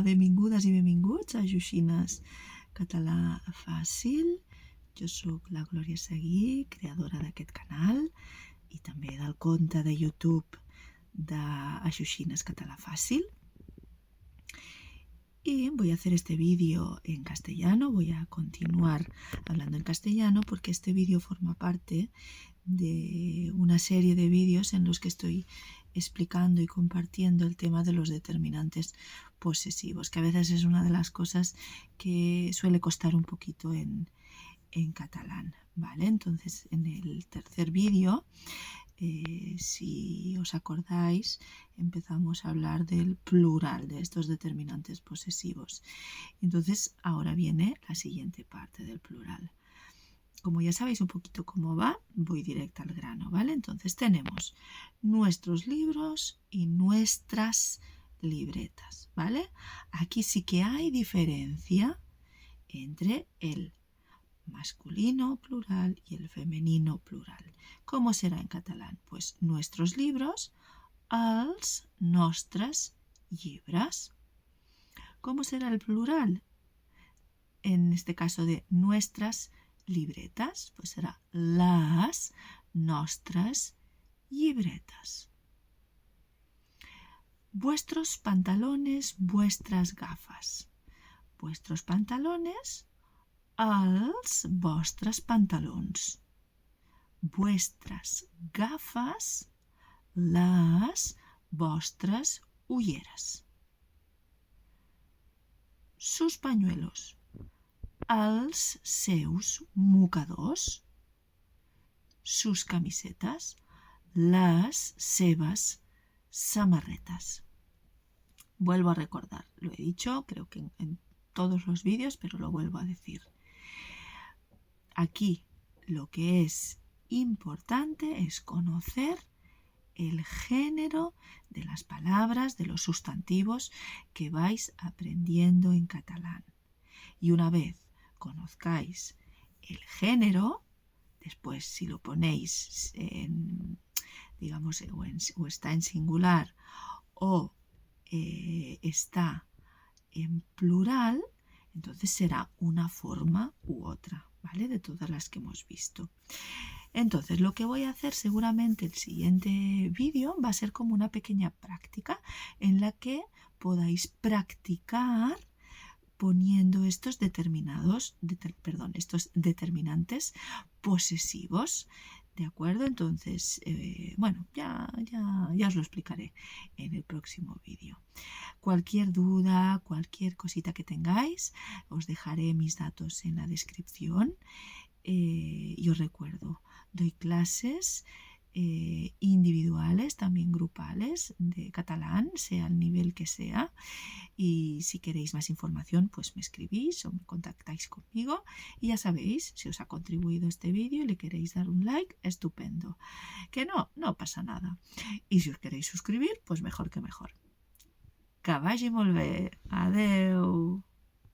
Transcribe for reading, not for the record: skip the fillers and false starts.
benvingudes i benvinguts a Joxines Català Fàcil. Jo sóc la Glòria Seguí, creadora d'aquest canal i també del compte de YouTube de Joxines Català Fácil. Y voy a hacer este vídeo en castellano, voy a continuar hablando en castellano porque este vídeo forma parte de una serie de vídeos en los que estoy explicando y compartiendo el tema de los determinantes posesivos, que a veces es una de las cosas que suele costar un poquito en catalán, ¿vale? Entonces, en el tercer vídeo, si os acordáis, empezamos a hablar del plural de estos determinantes posesivos. Entonces, ahora viene la siguiente parte del plural. Como ya sabéis un poquito cómo va, voy directa al grano, ¿vale? Entonces tenemos nuestros libros y nuestras libretas, ¿vale? Aquí sí que hay diferencia entre el masculino plural y el femenino plural. ¿Cómo será en catalán? Pues nuestros libros, els nostres llibres. ¿Cómo será el plural? En este caso de nuestras libretas, pues será las nostres llibretes. Vuestros pantalones, vuestras gafas. Vuestros pantalones, els vostres pantalons. Vuestras gafas, les vostres ulleres. Sus pañuelos, els seus mocadors. Sus camisetas, les seves samarretas. Vuelvo a recordar, lo he dicho creo que en todos los vídeos, pero lo vuelvo a decir. Aquí lo que es importante es conocer el género de las palabras, de los sustantivos que vais aprendiendo en catalán. Y una vez conozcáis el género, después si lo ponéis en, digamos, o está en singular o está en plural, entonces será una forma u otra, ¿vale? De todas las que hemos visto. Entonces, lo que voy a hacer seguramente el siguiente vídeo va a ser como una pequeña práctica en la que podáis practicar poniendo estos determinantes posesivos, ¿de acuerdo? Entonces, bueno, ya os lo explicaré en el próximo vídeo. Cualquier duda, cualquier cosita que tengáis, os dejaré mis datos en la descripción. Y os recuerdo, doy clases individuales, también grupales de catalán, sea el nivel que sea, y si queréis más información pues me escribís o me contactáis conmigo y ya sabéis, si os ha contribuido este vídeo y le queréis dar un like, estupendo, que no pasa nada, y si os queréis suscribir pues mejor que mejor. Que vagi molt bé, adeu!